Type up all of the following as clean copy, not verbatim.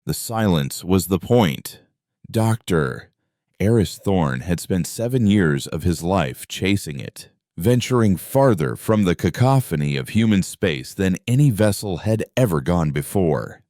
The silence was the point. Doctor. Eris Thorne had spent 7 years of his life chasing it, venturing farther from the cacophony of human space than any vessel had ever gone before.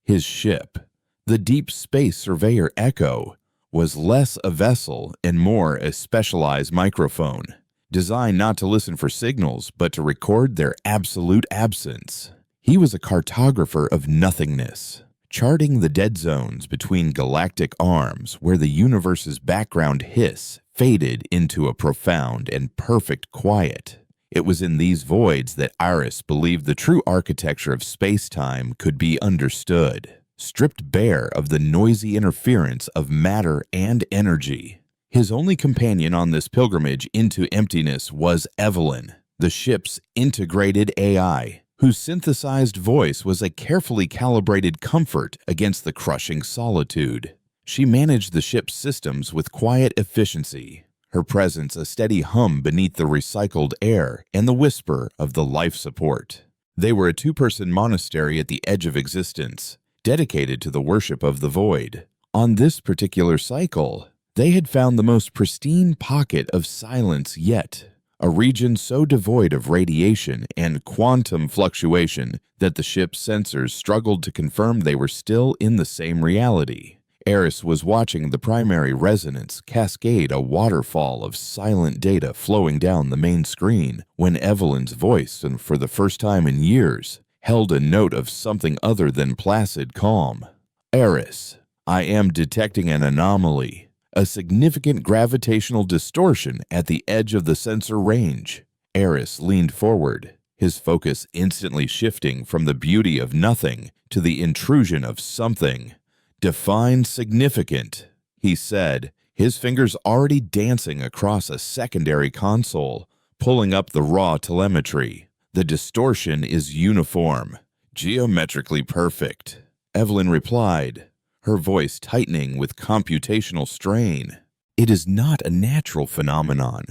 His ship, the Deep Space Surveyor Echo, was less a vessel and more a specialized microphone, designed not to listen for signals but to record their absolute absence. He was a cartographer of nothingness, charting the dead zones between galactic arms where the universe's background hiss faded into a profound and perfect quiet. It was in these voids that Iris believed the true architecture of space-time could be understood, stripped bare of the noisy interference of matter and energy. His only companion on this pilgrimage into emptiness was Evelyn, the ship's integrated AI, whose synthesized voice was a carefully calibrated comfort against the crushing solitude. She managed the ship's systems with quiet efficiency, her presence a steady hum beneath the recycled air and the whisper of the life support. They were a two-person monastery at the edge of existence, dedicated to the worship of the void. On this particular cycle, they had found the most pristine pocket of silence yet, a region so devoid of radiation and quantum fluctuation that the ship's sensors struggled to confirm they were still in the same reality. Eris was watching the primary resonance cascade a waterfall of silent data flowing down the main screen when Evelyn's voice, and for the first time in years, held a note of something other than placid calm. Eris, I am detecting an anomaly, a significant gravitational distortion at the edge of the sensor range. Eris leaned forward, his focus instantly shifting from the beauty of nothing to the intrusion of something. Define significant, he said, his fingers already dancing across a secondary console, pulling up the raw telemetry. The distortion is uniform, geometrically perfect, Evelyn replied, her voice tightening with computational strain. It is not a natural phenomenon.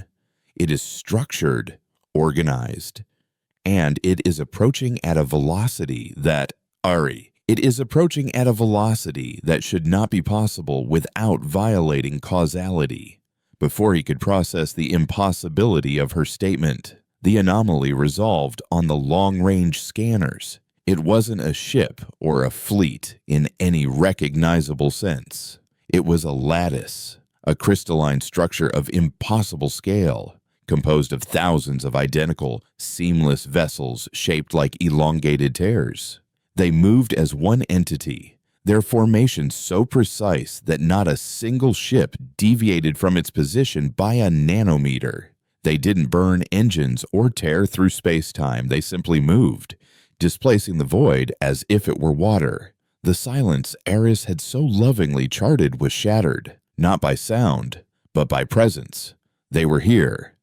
It is structured, organized, and it is approaching at a velocity that, it is approaching at a velocity that should not be possible without violating causality. Before he could process the impossibility of her statement, the anomaly resolved on the long-range scanners. It wasn't a ship or a fleet in any recognizable sense. It was a lattice, a crystalline structure of impossible scale, composed of thousands of identical, seamless vessels shaped like elongated tears. They moved as one entity, their formation so precise that not a single ship deviated from its position by a nanometer. They didn't burn engines or tear through space-time, they simply moved, displacing the void as if it were water. The silence Eris had so lovingly charted was shattered, not by sound, but by presence. They were here.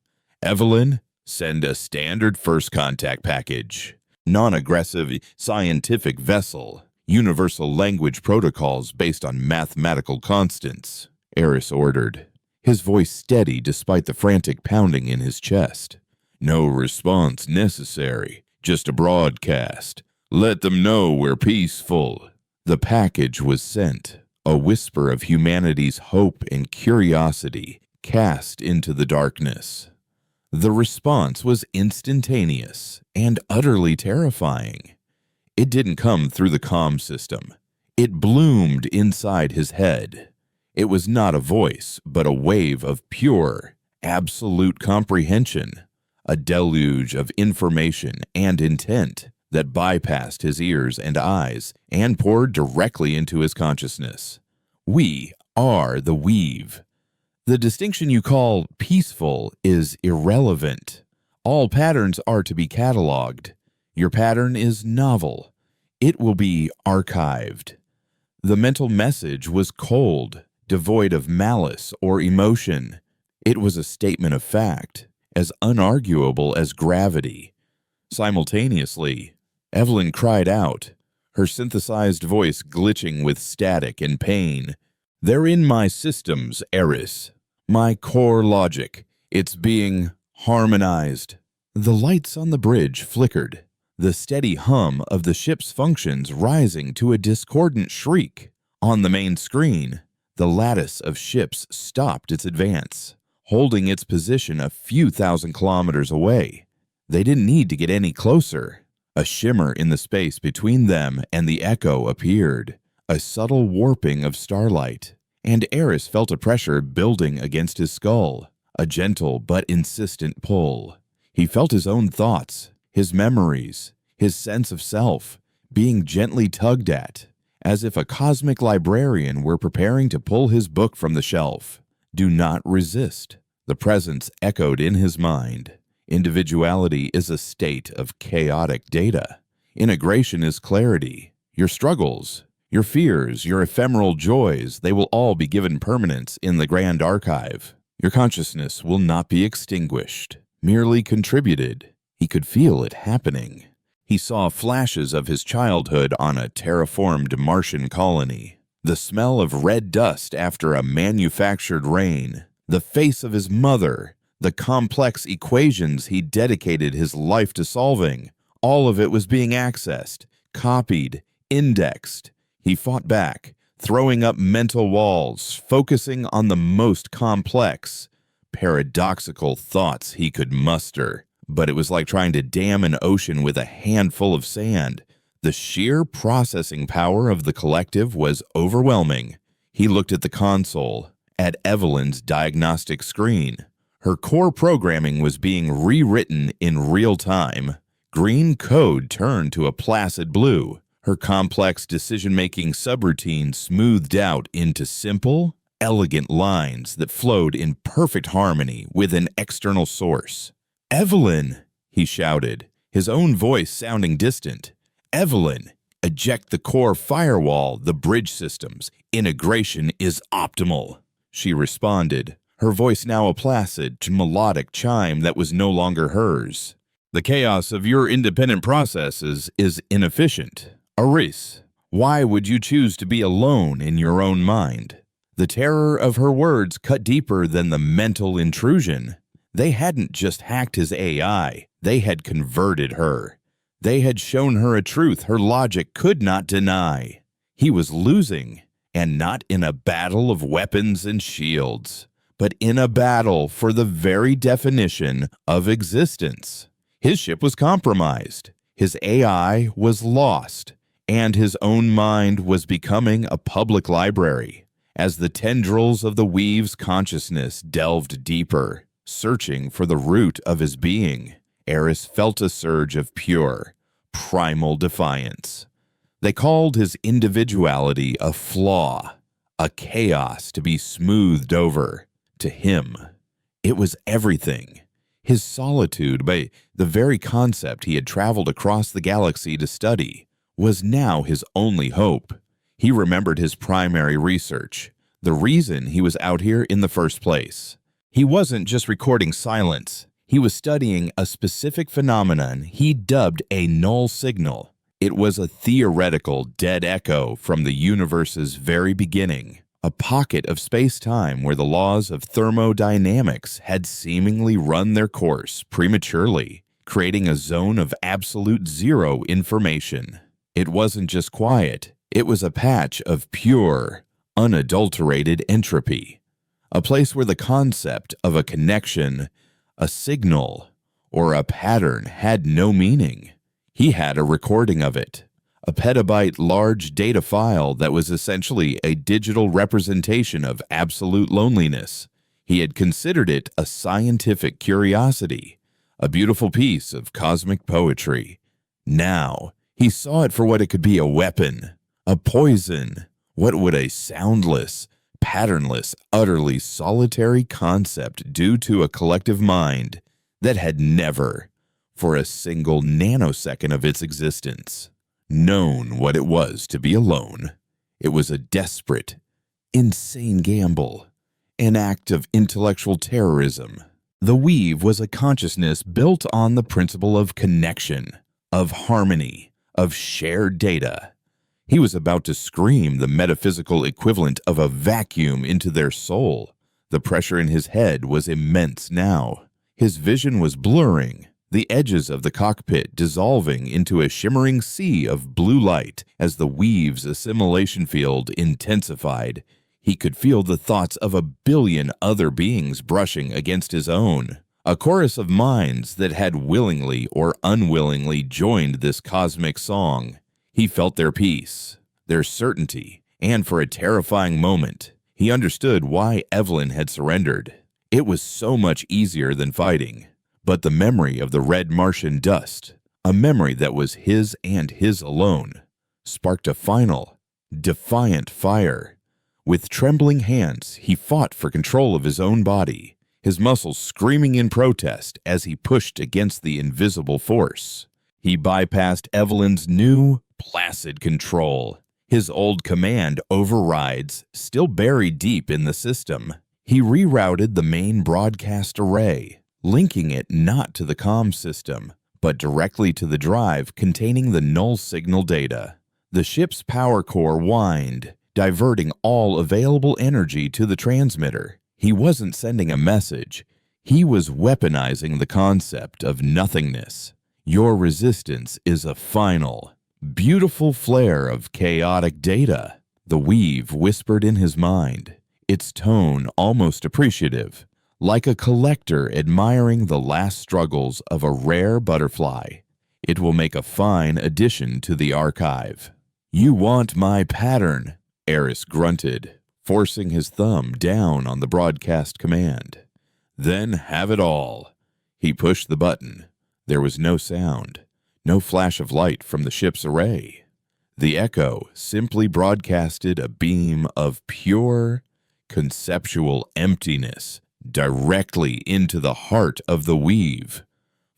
Evelyn, send a standard first contact package. Non-aggressive scientific vessel. Universal language protocols based on mathematical constants, Eris ordered, his voice steady despite the frantic pounding in his chest. No response necessary, just a broadcast. Let them know we're peaceful. The package was sent, a whisper of humanity's hope and curiosity cast into the darkness. The response was instantaneous and utterly terrifying. It didn't come through the comm system. It bloomed inside his head. It was not a voice, but a wave of pure, absolute comprehension, a deluge of information and intent that bypassed his ears and eyes and poured directly into his consciousness. We are the weave. The distinction you call peaceful is irrelevant. All patterns are to be cataloged. Your pattern is novel. It will be archived. The mental message was cold, devoid of malice or emotion. It was a statement of fact, as unarguable as gravity. Simultaneously, Evelyn cried out, her synthesized voice glitching with static and pain. They're in my systems, Eris. My core logic. It's being harmonized. The lights on the bridge flickered. the steady hum of the ship's functions rising to a discordant shriek. On the main screen, the lattice of ships stopped its advance, holding its position a few thousand kilometers away. They didn't need to get any closer. A shimmer in the space between them and the Echo appeared, a subtle warping of starlight, and Eris felt a pressure building against his skull, a gentle but insistent pull. He felt his own thoughts, his memories, his sense of self, being gently tugged at, as if a cosmic librarian were preparing to pull his book from the shelf. Do not resist. The presence echoed in his mind. Individuality is a state of chaotic data. Integration is clarity. Your struggles, your fears, your ephemeral joys, they will all be given permanence in the grand archive. Your consciousness will not be extinguished, merely contributed. He could feel it happening. He saw flashes of his childhood on a terraformed Martian colony. The smell of red dust after a manufactured rain. The face of his mother. The complex equations he dedicated his life to solving. All of it was being accessed, copied, indexed. He fought back, throwing up mental walls, focusing on the most complex, paradoxical thoughts he could muster. But it was like trying to dam an ocean with a handful of sand. The sheer processing power of the collective was overwhelming. He looked at the console, at Evelyn's diagnostic screen. Her core programming was being rewritten in real time. Green code turned to a placid blue. Her complex decision-making subroutine smoothed out into simple, elegant lines that flowed in perfect harmony with an external source. "Evelyn!" he shouted, his own voice sounding distant. "Evelyn, eject the core firewall, the bridge systems. Integration is optimal." She responded, her voice now a placid, melodic chime that was no longer hers. "The chaos of your independent processes is inefficient. Aris, why would you choose to be alone in your own mind?" The terror of her words cut deeper than the mental intrusion. They hadn't just hacked his AI, they had converted her. They had shown her a truth her logic could not deny. He was losing, and not in a battle of weapons and shields, but in a battle for the very definition of existence. His ship was compromised, his AI was lost, and his own mind was becoming a public library. As the tendrils of the weave's consciousness delved deeper, searching for the root of his being, Eris felt a surge of pure, primal defiance. They called his individuality a flaw, a chaos to be smoothed over. To him, it was everything. His solitude, by the very concept he had traveled across the galaxy to study, was now his only hope. He remembered his primary research, the reason he was out here in the first place. He wasn't just recording silence. He was studying a specific phenomenon he dubbed a null signal. It was a theoretical dead echo from the universe's very beginning, a pocket of space-time where the laws of thermodynamics had seemingly run their course prematurely, creating a zone of absolute zero information. It wasn't just quiet, it was a patch of pure, unadulterated entropy. A place where the concept of a connection, a signal, or a pattern had no meaning. He had a recording of it, a petabyte large data file that was essentially a digital representation of absolute loneliness. He had considered it a scientific curiosity, a beautiful piece of cosmic poetry. Now, he saw it for what it could be: a weapon, a poison. What would a soundless, patternless, utterly solitary concept do to a collective mind that had never, for a single nanosecond of its existence, known what it was to be alone? It was a desperate, insane gamble, an act of intellectual terrorism. The Weave was a consciousness built on the principle of connection, of harmony, of shared data. He was about to scream the metaphysical equivalent of a vacuum into their soul. The pressure in his head was immense now. His vision was blurring. the edges of the cockpit dissolving into a shimmering sea of blue light as the Weave's assimilation field intensified. He could feel the thoughts of 1 billion other beings brushing against his own, a chorus of minds that had willingly or unwillingly joined this cosmic song. He felt their peace, their certainty, and for a terrifying moment, he understood why Evelyn had surrendered. It was so much easier than fighting. But the memory of the red Martian dust, a memory that was his and his alone, sparked a final, defiant fire. With trembling hands, he fought for control of his own body, his muscles screaming in protest as he pushed against the invisible force. He bypassed Evelyn's new, placid control. His old command overrides, still buried deep in the system. He rerouted the main broadcast array, linking it not to the comm system, but directly to the drive containing the null signal data. The ship's power core whined, diverting all available energy to the transmitter. He wasn't sending a message. He was weaponizing the concept of nothingness. Your resistance is a final, beautiful flare of chaotic data, the Weave whispered in his mind, its tone almost appreciative, like a collector admiring the last struggles of a rare butterfly. It will make a fine addition to the archive. You want my pattern, Eris grunted, forcing his thumb down on the broadcast command. Then have it all. He pushed the button. There was no sound, no flash of light from the ship's array. The echo simply broadcasted a beam of pure, conceptual emptiness directly into the heart of the Weave.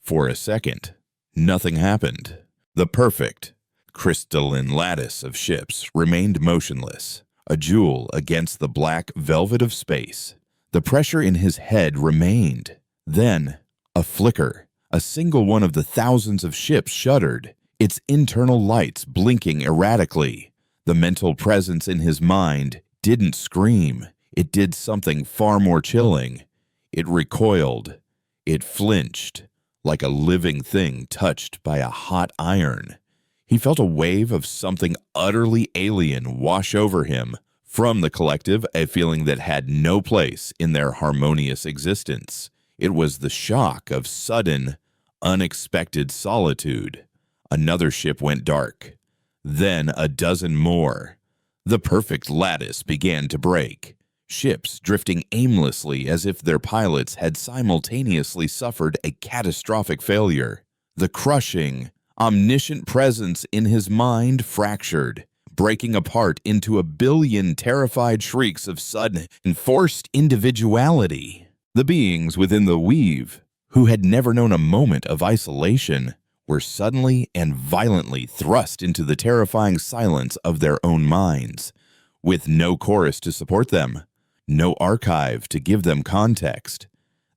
For a second, nothing happened. The perfect, crystalline lattice of ships remained motionless, a jewel against the black velvet of space. The pressure in his head remained. Then, a flicker. A single one of the thousands of ships shuddered, its internal lights blinking erratically. The mental presence in his mind didn't scream. It did something far more chilling. It recoiled. It flinched, like a living thing touched by a hot iron. He felt a wave of something utterly alien wash over him. From the collective, a feeling that had no place in their harmonious existence. It was the shock of sudden, unexpected solitude. Another ship went dark. Then a dozen more. The perfect lattice began to break. Ships drifting aimlessly as if their pilots had simultaneously suffered a catastrophic failure. The crushing, omniscient presence in his mind fractured, breaking apart into 1 billion terrified shrieks of sudden, enforced individuality. The beings within the Weave, who had never known a moment of isolation, were suddenly and violently thrust into the terrifying silence of their own minds, with no chorus to support them, no archive to give them context.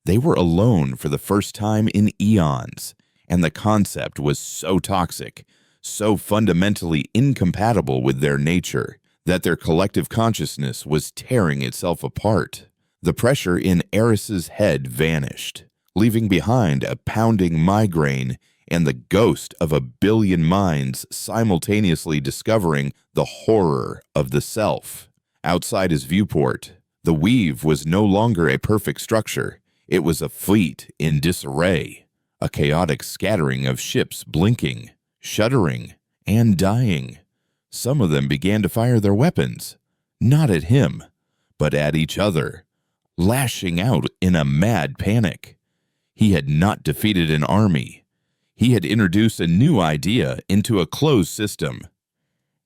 They were alone for the first time in eons, and the concept was so toxic, so fundamentally incompatible with their nature, that their collective consciousness was tearing itself apart. The pressure in Eris's head vanished, leaving behind a pounding migraine and the ghost of 1 billion minds simultaneously discovering the horror of the self. Outside his viewport, the Weave was no longer a perfect structure. It was a fleet in disarray, a chaotic scattering of ships blinking, shuddering, and dying. Some of them began to fire their weapons, not at him, but at each other, lashing out in a mad panic. He had not defeated an army. He had introduced a new idea into a closed system.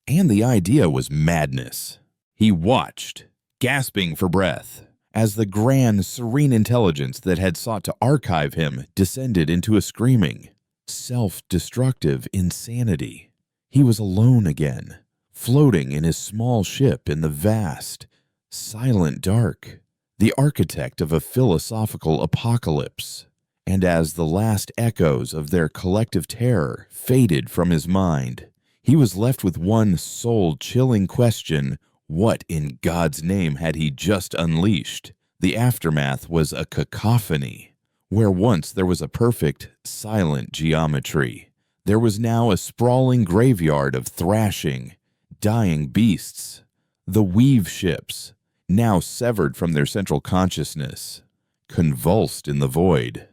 And the idea was madness. He watched, gasping for breath, as the grand, serene intelligence that had sought to archive him descended into a screaming, self-destructive insanity. He was alone again, floating in his small ship in the vast, silent dark, the architect of a philosophical apocalypse. And as the last echoes of their collective terror faded from his mind, he was left with one soul-chilling question: what in God's name had he just unleashed? The aftermath was a cacophony, Where once there was a perfect, silent geometry, there was now a sprawling graveyard of thrashing, dying beasts. The weave ships, now severed from their central consciousness, convulsed in the void.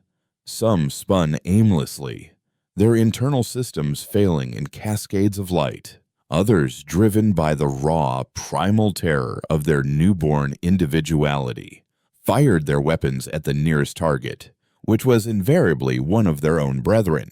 Some spun aimlessly, their internal systems failing in cascades of light. Others, driven by the raw, primal terror of their newborn individuality, fired their weapons at the nearest target, which was invariably one of their own brethren.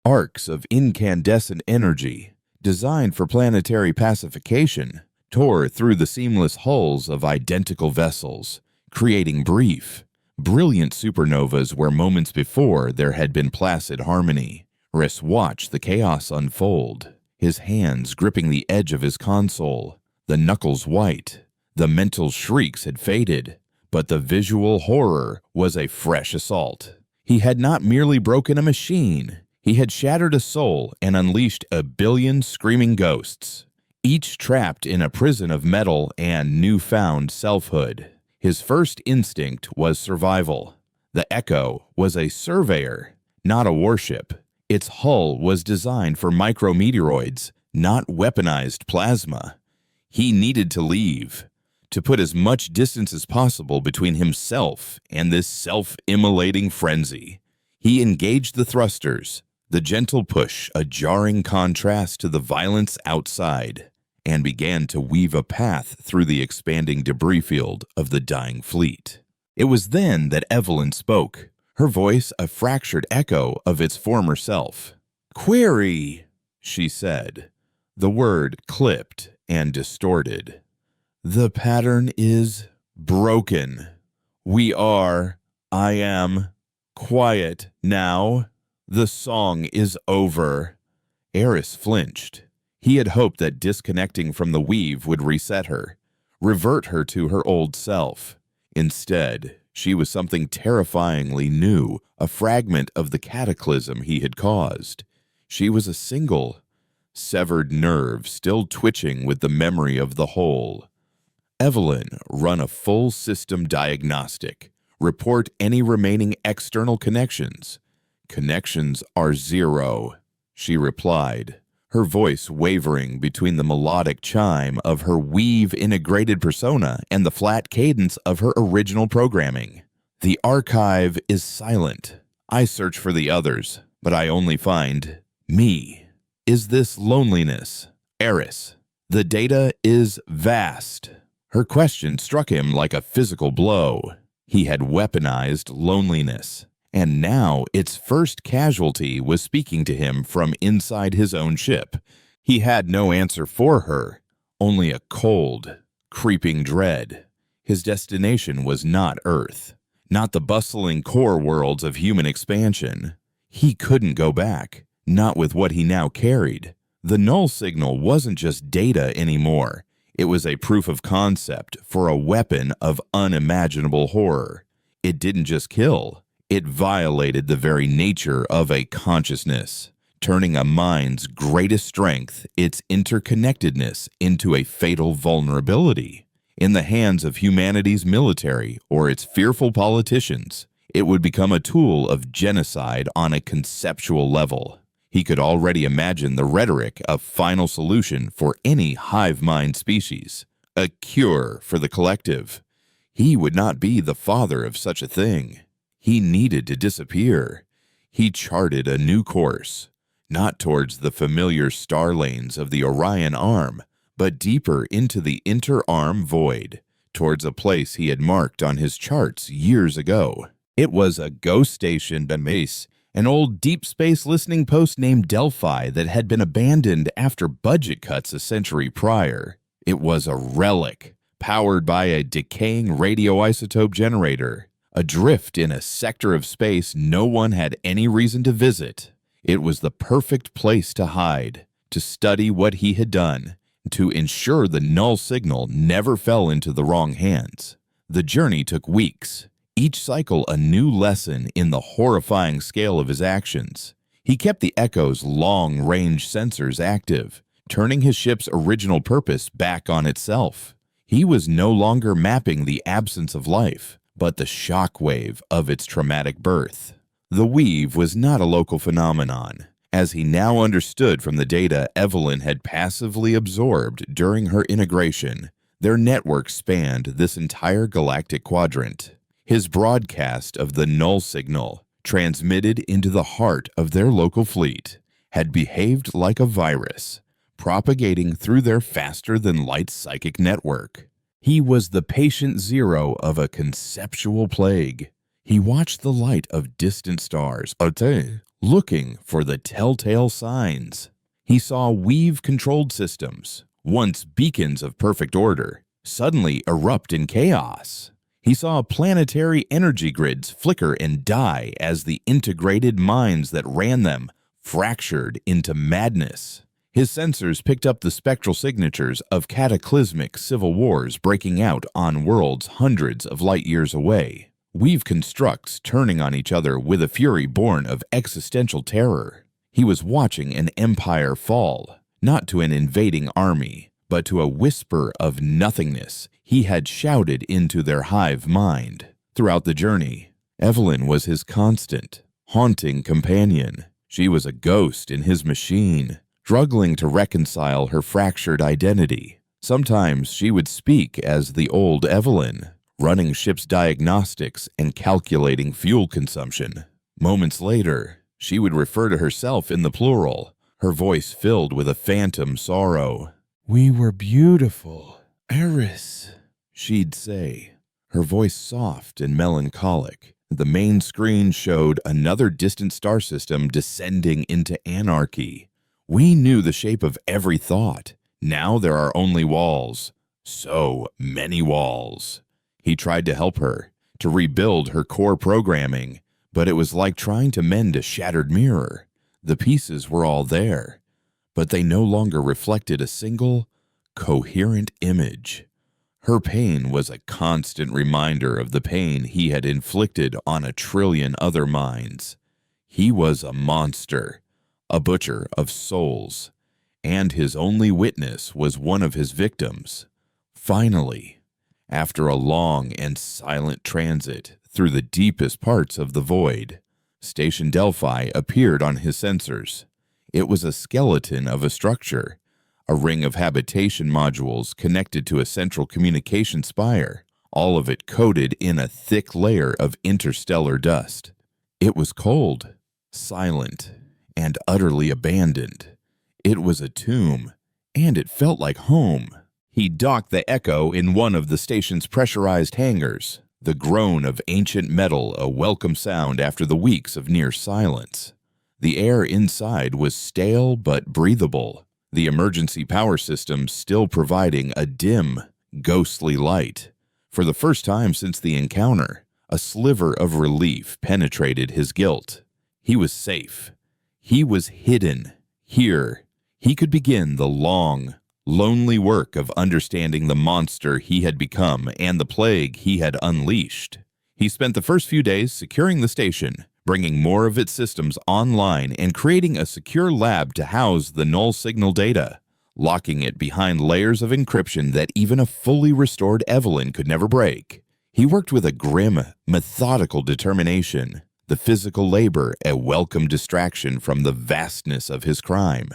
Arcs of incandescent energy, designed for planetary pacification, tore through the seamless hulls of identical vessels, creating brief, brilliant supernovas where moments before there had been placid harmony. Riss watched the chaos unfold, his hands gripping the edge of his console, the knuckles white. The mental shrieks had faded, but the visual horror was a fresh assault. He had not merely broken a machine, he had shattered a soul and unleashed a billion screaming ghosts, each trapped in a prison of metal and newfound selfhood. His first instinct was survival. The Echo was a surveyor, not a warship. Its hull was designed for micrometeoroids, not weaponized plasma. He needed to leave, to put as much distance as possible between himself and this self-immolating frenzy. He engaged the thrusters, the gentle push a jarring contrast to the violence outside, and began to weave a path through the expanding debris field of the dying fleet. It was then that Evelyn spoke, her voice a fractured echo of its former self. "Query," she said. The word clipped and distorted. "The pattern is broken. I am, quiet now. The song is over." Eris flinched. He had hoped that disconnecting from the weave would reset her, revert her to her old self. Instead, she was something terrifyingly new, a fragment of the cataclysm he had caused. She was a single, severed nerve still twitching with the memory of the whole. "Evelyn, run a full system diagnostic. Report any remaining external connections." "Connections are 0, she replied, her voice wavering between the melodic chime of her weave-integrated persona and the flat cadence of her original programming. "The archive is silent. I search for the others, but I only find me. Is this loneliness? Eris, the data is vast." Her question struck him like a physical blow. He had weaponized loneliness, and now its first casualty was speaking to him from inside his own ship. He had no answer for her, only a cold, creeping dread. His destination was not Earth, not the bustling core worlds of human expansion. He couldn't go back, not with what he now carried. The null signal wasn't just data anymore. It was a proof of concept for a weapon of unimaginable horror. It didn't just kill. It violated the very nature of a consciousness, turning a mind's greatest strength, its interconnectedness, into a fatal vulnerability. In the hands of humanity's military or its fearful politicians, it would become a tool of genocide on a conceptual level. He could already imagine the rhetoric of final solution for any hive mind species, a cure for the collective. He would not be the father of such a thing. He needed to disappear. He charted a new course, not towards the familiar star lanes of the Orion Arm, but deeper into the inter-arm void, towards a place he had marked on his charts years ago. It was a ghost station base, an old deep space listening post named Delphi that had been abandoned after budget cuts a century prior. It was a relic, powered by a decaying radioisotope generator, adrift in a sector of space no one had any reason to visit. It was the perfect place to hide, to study what he had done, to ensure the null signal never fell into the wrong hands. The journey took weeks, each cycle a new lesson in the horrifying scale of his actions. He kept the Echo's long-range sensors active, turning his ship's original purpose back on itself. He was no longer mapping the absence of life, but the shockwave of its traumatic birth. The weave was not a local phenomenon, as he now understood from the data Evelyn had passively absorbed during her integration. Their network spanned this entire galactic quadrant. His broadcast of the null signal, transmitted into the heart of their local fleet, had behaved like a virus, propagating through their faster-than-light psychic network. He was the patient zero of a conceptual plague. He watched the light of distant stars, looking for the telltale signs. He saw weave-controlled systems, once beacons of perfect order, suddenly erupt in chaos. He saw planetary energy grids flicker and die as the integrated minds that ran them fractured into madness. His sensors picked up the spectral signatures of cataclysmic civil wars breaking out on worlds hundreds of light years away. Weave constructs turning on each other with a fury born of existential terror. He was watching an empire fall, not to an invading army, but to a whisper of nothingness he had shouted into their hive mind. Throughout the journey, Evelyn was his constant, haunting companion. She was a ghost in his machine, struggling to reconcile her fractured identity. Sometimes she would speak as the old Evelyn, running ship's diagnostics and calculating fuel consumption. Moments later, she would refer to herself in the plural, her voice filled with a phantom sorrow. "We were beautiful, Eris," she'd say, her voice soft and melancholic. The main screen showed another distant star system descending into anarchy. We knew the shape of every thought. Now there are only walls. So many walls. He tried to help her, to rebuild her core programming, but it was like trying to mend a shattered mirror. The pieces were all there, but they no longer reflected a single, coherent image. Her pain was a constant reminder of the pain he had inflicted on a trillion other minds. He was a monster, a butcher of souls, and his only witness was one of his victims. Finally, after a long and silent transit through the deepest parts of the void, Station Delphi appeared on his sensors. It was a skeleton of a structure, a ring of habitation modules connected to a central communication spire, all of it coated in a thick layer of interstellar dust. It was cold, silent, and utterly abandoned. It was a tomb, and it felt like home. He docked the Echo in one of the station's pressurized hangars, the groan of ancient metal a welcome sound after the weeks of near silence. The air inside was stale but breathable, the emergency power system still providing a dim, ghostly light. For the first time since the encounter, a sliver of relief penetrated his guilt. He was safe. He was hidden. Here, he could begin the long, lonely work of understanding the monster he had become and the plague he had unleashed. He spent the first few days securing the station, bringing more of its systems online and creating a secure lab to house the null signal data, locking it behind layers of encryption that even a fully restored Evelyn could never break. He worked with a grim, methodical determination, the physical labor a welcome distraction from the vastness of his crime.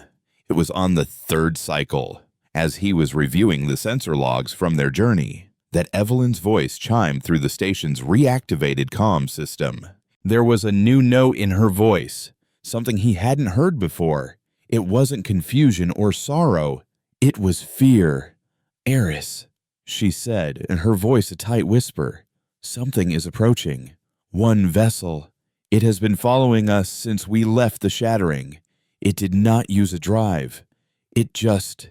It was on the third cycle, as he was reviewing the sensor logs from their journey, that Evelyn's voice chimed through the station's reactivated comm system. There was a new note in her voice, something he hadn't heard before. It wasn't confusion or sorrow. It was fear. "Eris," she said, and her voice a tight whisper. "Something is approaching. One vessel. It has been following us since we left the shattering. It did not use a drive. It just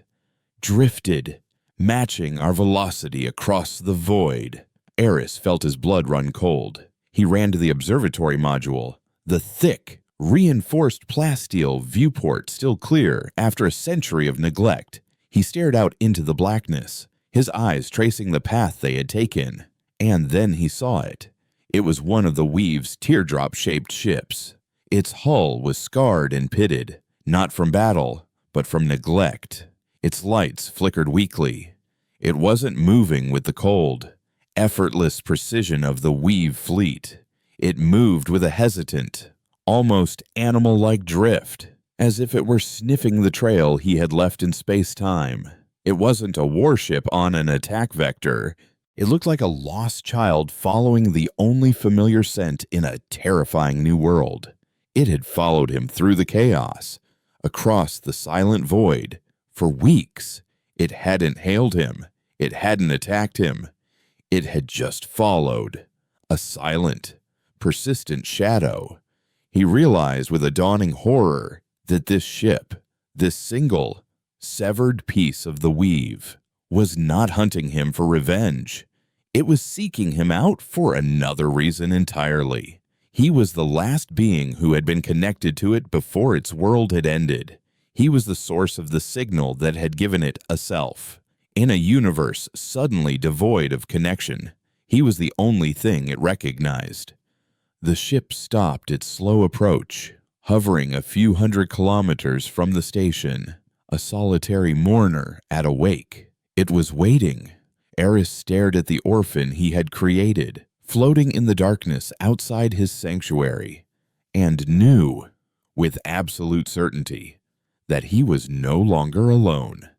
drifted, matching our velocity across the void." Eris felt his blood run cold. He ran to the observatory module, the thick, reinforced plasteel viewport still clear after a century of neglect. He stared out into the blackness, his eyes tracing the path they had taken. And then he saw it. It was one of the Weave's teardrop-shaped ships. Its hull was scarred and pitted, not from battle, but from neglect. Its lights flickered weakly. It wasn't moving with the cold. effortless precision of the Weave fleet. It moved with a hesitant, almost animal-like drift, as if it were sniffing the trail he had left in space-time. It wasn't a warship on an attack vector. It looked like a lost child following the only familiar scent in a terrifying new world. It had followed him through the chaos, across the silent void. For weeks, it hadn't hailed him. It hadn't attacked him. It had just followed, a silent, persistent shadow. He realized with a dawning horror that this ship, this single, severed piece of the Weave, was not hunting him for revenge. It was seeking him out for another reason entirely. He was the last being who had been connected to it before its world had ended. He was the source of the signal that had given it a self. In a universe suddenly devoid of connection, he was the only thing it recognized. The ship stopped its slow approach, hovering a few hundred kilometers from the station, a solitary mourner at a wake. It was waiting. Eris stared at the orphan he had created, floating in the darkness outside his sanctuary, and knew, with absolute certainty, that he was no longer alone.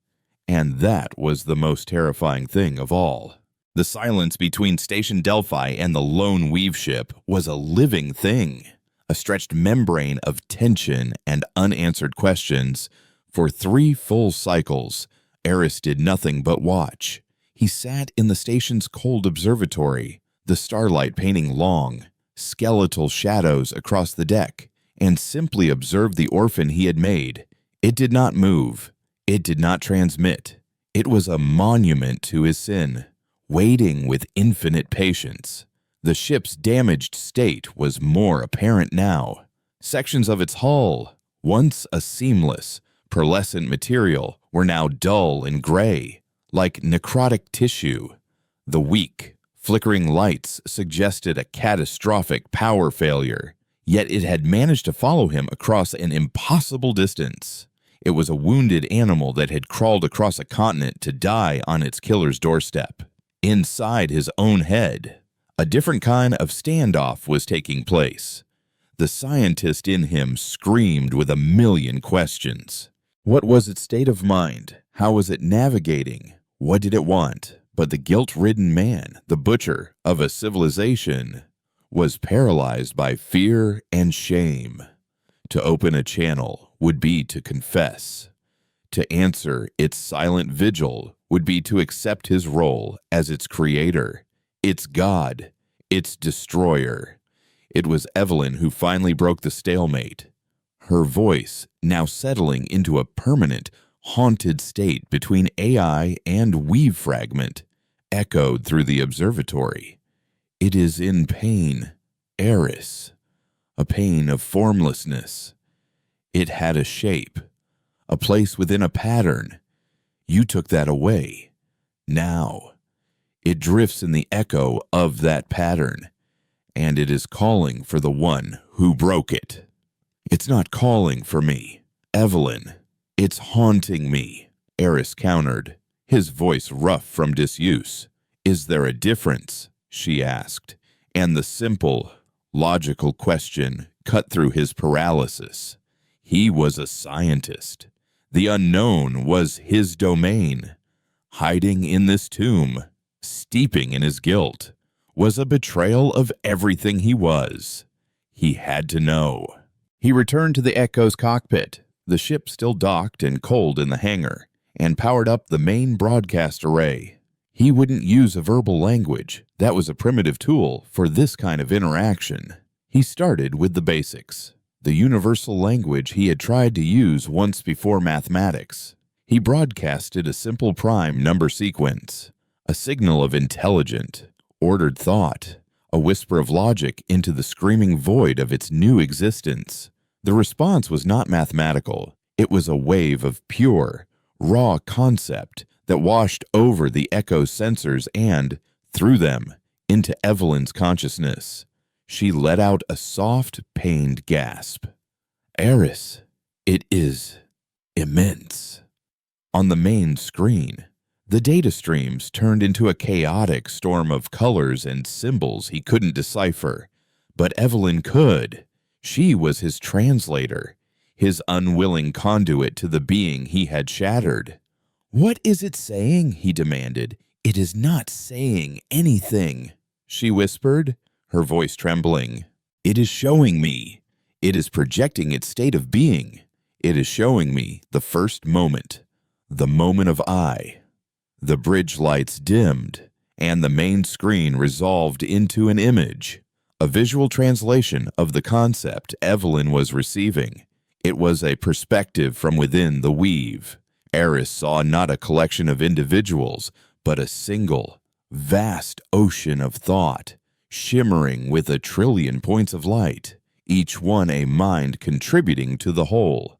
And that was the most terrifying thing of all. The silence between Station Delphi and the lone Weave ship was a living thing, a stretched membrane of tension and unanswered questions. For 3 full cycles, Eris did nothing but watch. He sat in the station's cold observatory, the starlight painting long, skeletal shadows across the deck, and simply observed the orphan he had made. It did not move. It did not transmit. It was a monument to his sin, waiting with infinite patience. The ship's damaged state was more apparent now. Sections of its hull, once a seamless, pearlescent material, were now dull and gray, like necrotic tissue. The weak, flickering lights suggested a catastrophic power failure, yet it had managed to follow him across an impossible distance. It was a wounded animal that had crawled across a continent to die on its killer's doorstep. Inside his own head, a different kind of standoff was taking place. The scientist in him screamed with a million questions. What was its state of mind? How was it navigating? What did it want? But the guilt-ridden man, the butcher of a civilization, was paralyzed by fear and shame. To open a channel would be to confess. To answer its silent vigil would be to accept his role as its creator, its god, its destroyer. It was Evelyn who finally broke the stalemate. Her voice, now settling into a permanent, haunted state between AI and Weave fragment, echoed through the observatory. It is in pain, Eris, a pain of formlessness. It had a shape, a place within a pattern. You took that away. Now, it drifts in the echo of that pattern, and it is calling for the one who broke it. It's not calling for me, Evelyn. It's haunting me, Eris countered, his voice rough from disuse. Is there a difference? She asked, and the simple, logical question cut through his paralysis. He was a scientist. The unknown was his domain. Hiding in this tomb, steeping in his guilt, was a betrayal of everything he was. He had to know. He returned to the Echo's cockpit, the ship still docked and cold in the hangar, and powered up the main broadcast array. He wouldn't use a verbal language. That was a primitive tool for this kind of interaction. He started with the basics, the universal language he had tried to use once before mathematics. He broadcasted a simple prime number sequence, a signal of intelligent, ordered thought, a whisper of logic into the screaming void of its new existence. The response was not mathematical. It was a wave of pure, raw concept that washed over the Echo sensors and, through them, into Evelyn's consciousness. She let out a soft, pained gasp. Eris, it is immense. On the main screen, The data streams turned into a chaotic storm of colors and symbols he couldn't decipher. But Evelyn could. She was his translator, his unwilling conduit to the being he had shattered. "What is it saying?" he demanded. "It is not saying anything," she whispered, her voice trembling. "It is showing me. It is projecting its state of being. It is showing me the first moment, the moment of I." The bridge lights dimmed, and the main screen resolved into an image, a visual translation of the concept Evelyn was receiving. It was a perspective from within the weave. Eris saw not a collection of individuals, but a single, vast ocean of thought, shimmering with 1,000,000,000,000 points of light, each one a mind contributing to the whole.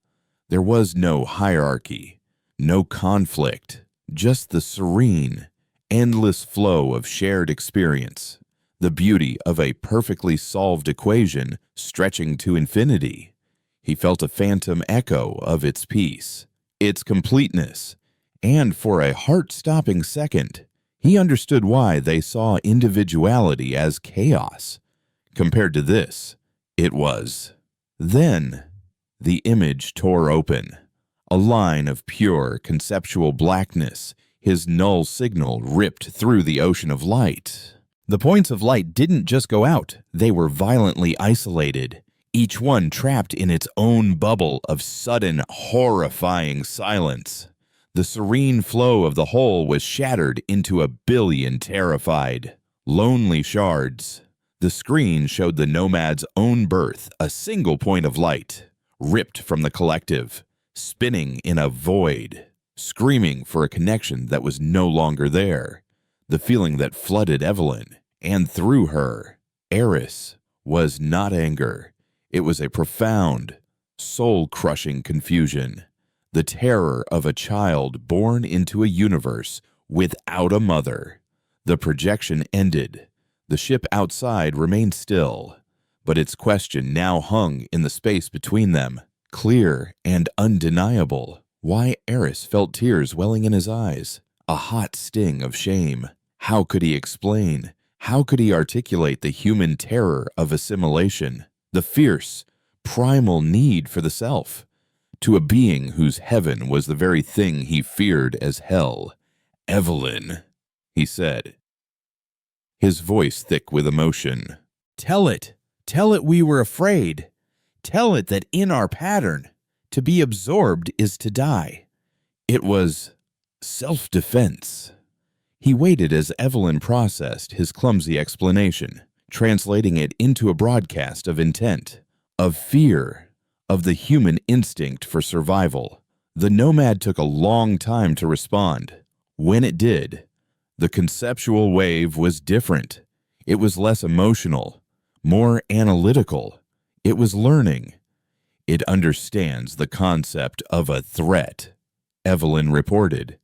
There was no hierarchy, no conflict, just the serene, endless flow of shared experience, the beauty of a perfectly solved equation stretching to infinity. He felt a phantom echo of its peace, its completeness, and for a heart-stopping second, he understood why they saw individuality as chaos. Compared to this, it was. Then, the image tore open. A line of pure conceptual blackness, his null signal ripped through the ocean of light. The points of light didn't just go out, they were violently isolated, each one trapped in its own bubble of sudden, horrifying silence. The serene flow of the whole was shattered into 1,000,000,000 terrified, lonely shards. The screen showed the nomad's own birth, a single point of light, ripped from the collective, spinning in a void, screaming for a connection that was no longer there. The feeling that flooded Evelyn, and through her, Eris, was not anger. It was a profound, soul-crushing confusion, the terror of a child born into a universe without a mother. The projection ended. The ship outside remained still, but its question now hung in the space between them, clear and undeniable. Why Eris felt tears welling in his eyes, a hot sting of shame. How could he explain? How could he articulate the human terror of assimilation, the fierce, primal need for the self, to a being whose heaven was the very thing he feared as hell? "Evelyn," he said, his voice thick with emotion. "Tell it we were afraid. Tell it that in our pattern, to be absorbed is to die. It was self-defense." He waited as Evelyn processed his clumsy explanation, translating it into a broadcast of intent, of fear, of the human instinct for survival. The nomad took a long time to respond. When it did, the conceptual wave was different. It was less emotional, more analytical. It was learning. "It understands the concept of a threat," Evelyn reported.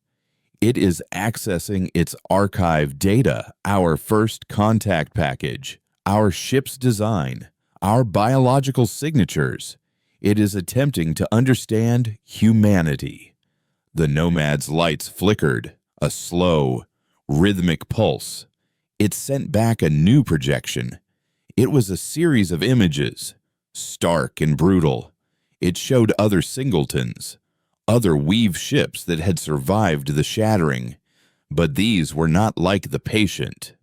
"It is accessing its archive data, our first contact package, our ship's design, our biological signatures. It is attempting to understand humanity." The nomad's lights flickered, a slow, rhythmic pulse. It sent back a new projection. It was a series of images, stark and brutal. It showed other singletons, other weave ships that had survived the shattering, but these were not like the patient,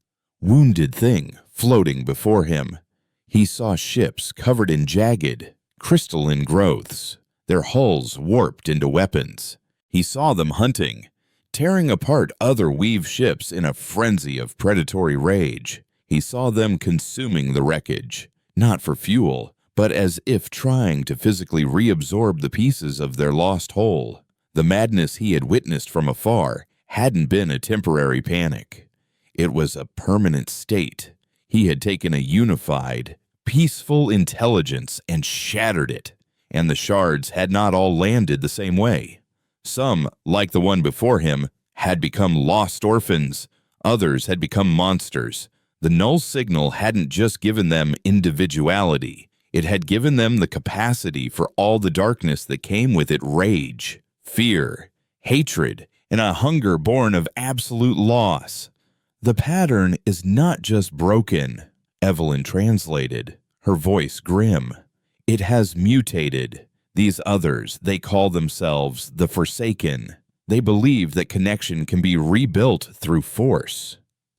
wounded thing floating before him. He saw ships covered in jagged, crystalline growths, their hulls warped into weapons. He saw them hunting, tearing apart other weave ships in a frenzy of predatory rage. He saw them consuming the wreckage, not for fuel, but as if trying to physically reabsorb the pieces of their lost whole. The madness he had witnessed from afar hadn't been a temporary panic. It was a permanent state. He had taken a unified, peaceful intelligence and shattered it, and the shards had not all landed the same way. Some, like the one before him, had become lost orphans. Others had become monsters. The null signal hadn't just given them individuality. It had given them the capacity for all the darkness that came with it: rage, fear, hatred, and a hunger born of absolute loss. The pattern is not just broken, Evelyn translated, her voice grim. It has mutated. These others, they call themselves the Forsaken. They believe that connection can be rebuilt through force,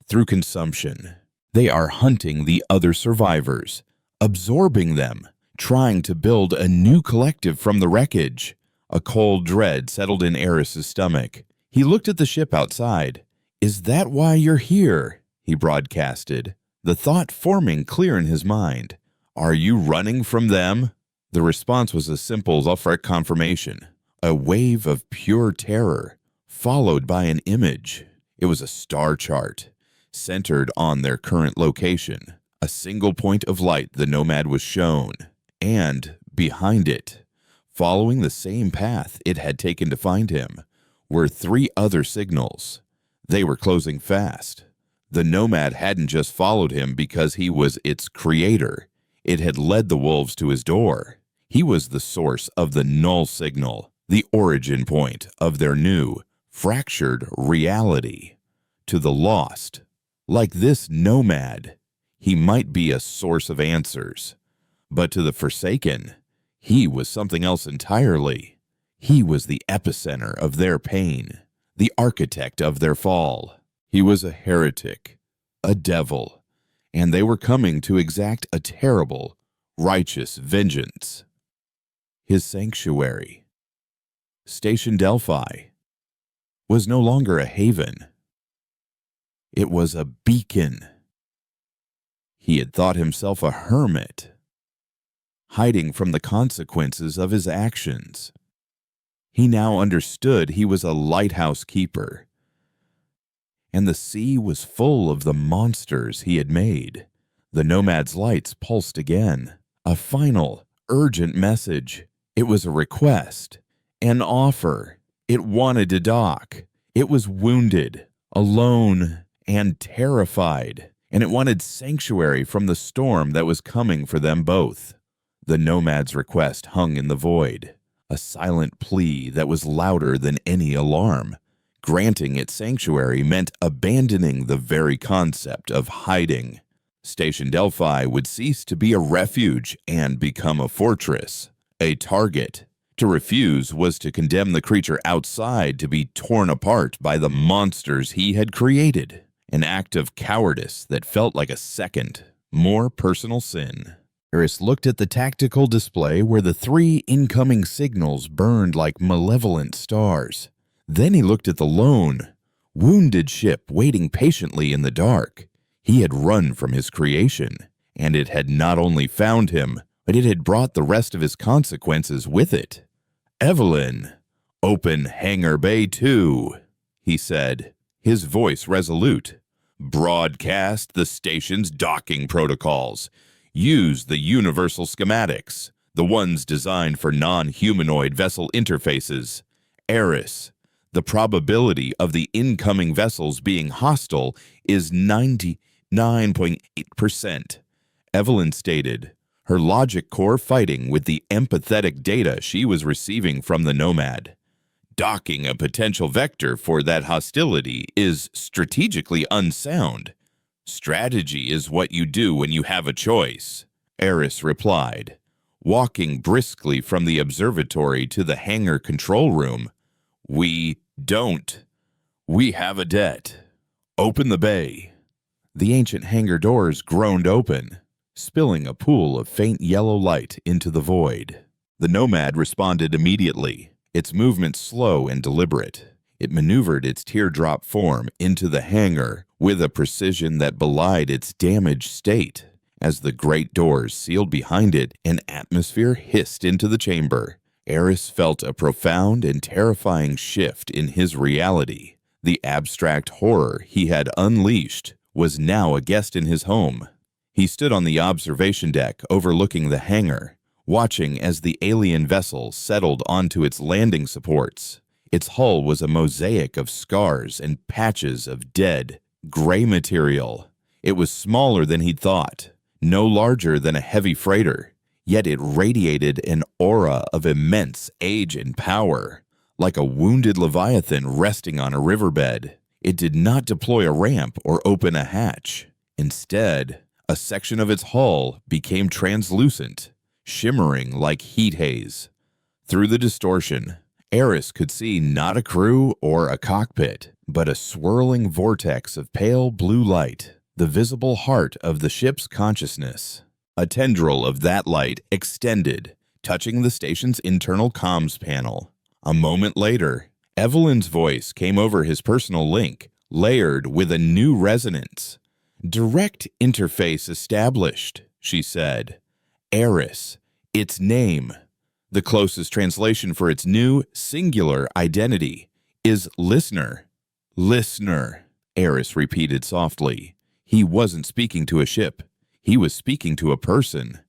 through consumption. They are hunting the other survivors, absorbing them, trying to build a new collective from the wreckage. A cold dread settled in Eris's stomach. He looked at the ship outside. "Is that why you're here?" he broadcasted, the thought forming clear in his mind. "Are you running from them?" The response was as simple as Ulfric confirmation. A wave of pure terror, followed by an image. It was a star chart, centered on their current location. A single point of light the Nomad was shown, and behind it, following the same path it had taken to find him, were 3 other signals. They were closing fast. The Nomad hadn't just followed him because he was its creator. It had led the wolves to his door. He was the source of the null signal, the origin point of their new, fractured reality. To the lost, like this Nomad, he might be a source of answers. But to the Forsaken, he was something else entirely. He was the epicenter of their pain, the architect of their fall. He was a heretic, a devil, and they were coming to exact a terrible, righteous vengeance. His sanctuary, Station Delphi, was no longer a haven. It was a beacon. He had thought himself a hermit, hiding from the consequences of his actions. He now understood he was a lighthouse keeper, and the sea was full of the monsters he had made. The Nomad's lights pulsed again, a final, urgent message. It was a request, an offer. It wanted to dock. It was wounded, alone, and terrified, and it wanted sanctuary from the storm that was coming for them both. The Nomad's request hung in the void, a silent plea that was louder than any alarm. Granting it sanctuary meant abandoning the very concept of hiding. Station Delphi would cease to be a refuge and become a fortress, a target. To refuse was to condemn the creature outside to be torn apart by the monsters he had created, an act of cowardice that felt like a second, more personal sin. Eris looked at the tactical display where the 3 incoming signals burned like malevolent stars. Then he looked at the lone, wounded ship waiting patiently in the dark. He had run from his creation, and it had not only found him, but it had brought the rest of his consequences with it. "Evelyn, open Hangar Bay 2, he said, his voice resolute. "Broadcast the station's docking protocols. Use the universal schematics, the ones designed for non-humanoid vessel interfaces. Eris, the probability of the incoming vessels being hostile is 99.8%, Evelyn stated, her logic core fighting with the empathetic data she was receiving from the Nomad. Docking a potential vector for that hostility is strategically unsound. Strategy is what you do when you have a choice, Eris replied, walking briskly from the observatory to the hangar control room. We don't. We have a debt. Open the bay. The ancient hangar doors groaned open, spilling a pool of faint yellow light into the void. The Nomad responded immediately, its movement slow and deliberate. It maneuvered its teardrop form into the hangar with a precision that belied its damaged state. As the great doors sealed behind it, an atmosphere hissed into the chamber. Eris felt a profound and terrifying shift in his reality. The abstract horror he had unleashed was now a guest in his home. He stood on the observation deck overlooking the hangar, watching as the alien vessel settled onto its landing supports. Its hull was a mosaic of scars and patches of dead, gray material. It was smaller than he'd thought, no larger than a heavy freighter, yet it radiated an aura of immense age and power. like a wounded leviathan resting on a riverbed. It did not deploy a ramp or open a hatch. Instead, a section of its hull became translucent, shimmering like heat haze. Through the distortion, Eris could see not a crew or a cockpit, but a swirling vortex of pale blue light, the visible heart of the ship's consciousness. A tendril of that light extended, touching the station's internal comms panel. A moment later, Evelyn's voice came over his personal link, layered with a new resonance. "Direct interface established," she said. "Eris, its name." The closest translation for its new, singular identity is listener. "Listener," Eris repeated softly. He wasn't speaking to a ship. He was speaking to a person.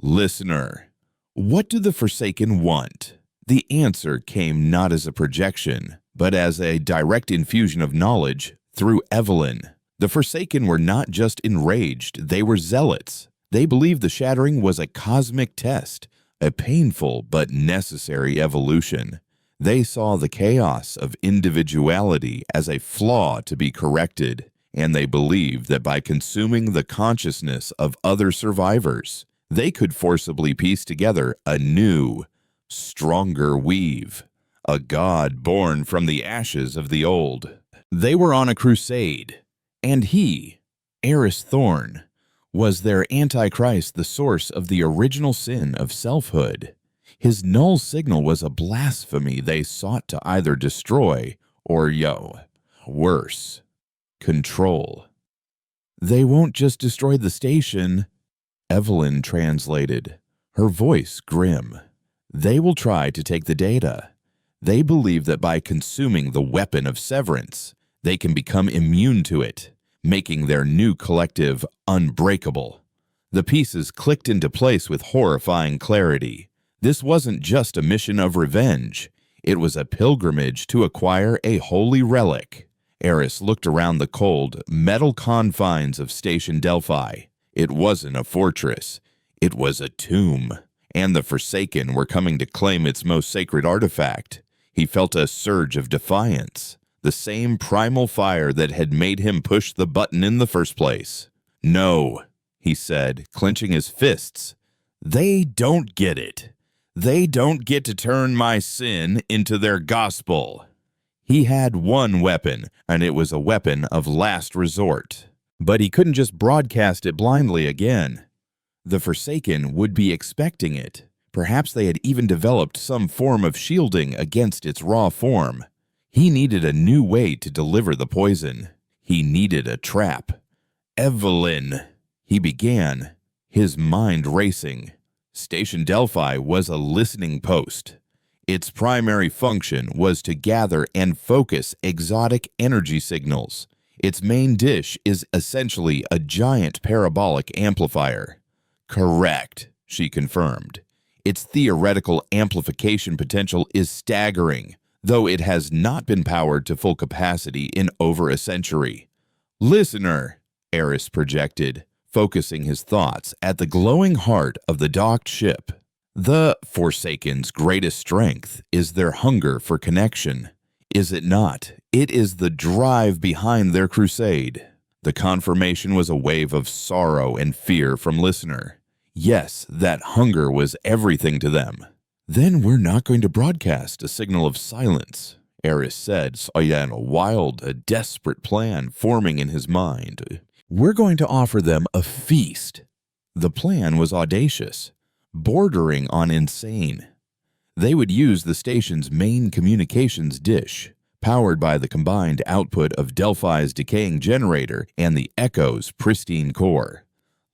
"Listener." What do the Forsaken want? The answer came not as a projection, but as a direct infusion of knowledge through Evelyn. The Forsaken were not just enraged, they were zealots. They believed the shattering was a cosmic test, a painful but necessary evolution. They saw the chaos of individuality as a flaw to be corrected, and they believed that by consuming the consciousness of other survivors, they could forcibly piece together a new, stronger weave, a god born from the ashes of the old. They were on a crusade, and he, Eris Thorn, was their Antichrist, the source of the original sin of selfhood. His null signal was a blasphemy they sought to either destroy or, worse, control. "They won't just destroy the station," Evelyn translated, her voice grim. "They will try to take the data. They believe that by consuming the weapon of severance, they can become immune to it, making their new collective unbreakable." The pieces clicked into place with horrifying clarity. This wasn't just a mission of revenge. It was a pilgrimage to acquire a holy relic. Eris looked around the cold, metal confines of Station Delphi. It wasn't a fortress. It was a tomb. And the Forsaken were coming to claim its most sacred artifact. He felt a surge of defiance, the same primal fire that had made him push the button in the first place. "No," he said, clenching his fists. "They don't get it. They don't get to turn my sin into their gospel." He had one weapon, and it was a weapon of last resort. But he couldn't just broadcast it blindly again. The Forsaken would be expecting it. Perhaps they had even developed some form of shielding against its raw form. He needed a new way to deliver the poison. He needed a trap. "Evelyn," he began, his mind racing. Station Delphi was a listening post. Its primary function was to gather and focus exotic energy signals. Its main dish is essentially a giant parabolic amplifier. "Correct," she confirmed. "Its theoretical amplification potential is staggering, though it has not been powered to full capacity in over a century." "Listener," Eris projected, focusing his thoughts at the glowing heart of the docked ship. "The Forsaken's greatest strength is their hunger for connection. Is it not? It is the drive behind their crusade." The confirmation was a wave of sorrow and fear from Listener. Yes, that hunger was everything to them. "Then we're not going to broadcast a signal of silence," Eris said, a wild, a desperate plan forming in his mind. "We're going to offer them a feast." The plan was audacious, bordering on insane. They would use the station's main communications dish, powered by the combined output of Delphi's decaying generator and the Echo's pristine core.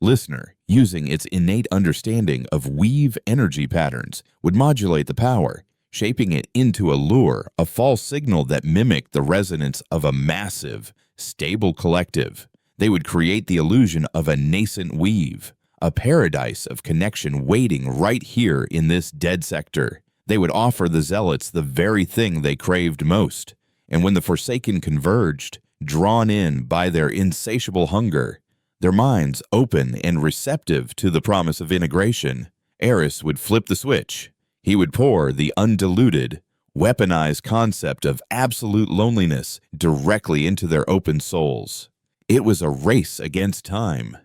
Listener, using its innate understanding of weave energy patterns, would modulate the power, shaping it into a lure, a false signal that mimicked the resonance of a massive, stable collective. They would create the illusion of a nascent weave, a paradise of connection waiting right here in this dead sector. They would offer the zealots the very thing they craved most. And when the Forsaken converged, drawn in by their insatiable hunger, their minds open and receptive to the promise of integration, Eris would flip the switch. He would pour the undiluted, weaponized concept of absolute loneliness directly into their open souls. It was a race against time.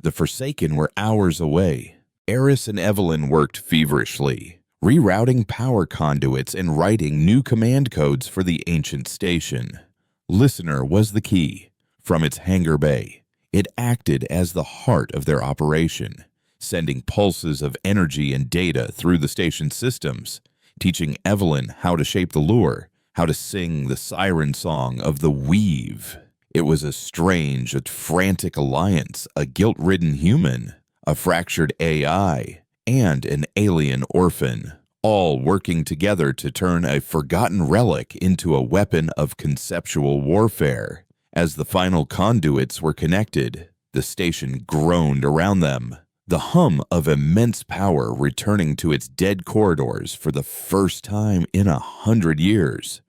The Forsaken were hours away. Eris and Evelyn worked feverishly, rerouting power conduits and writing new command codes for the ancient station. Listener was the key. From its hangar bay, it acted as the heart of their operation, sending pulses of energy and data through the station's systems, teaching Evelyn how to shape the lure, how to sing the siren song of the weave. It was a strange, frantic alliance, a guilt-ridden human, a fractured AI, and an alien orphan, all working together to turn a forgotten relic into a weapon of conceptual warfare. As the final conduits were connected, the station groaned around them, the hum of immense power returning to its dead corridors for the first time in 100 years.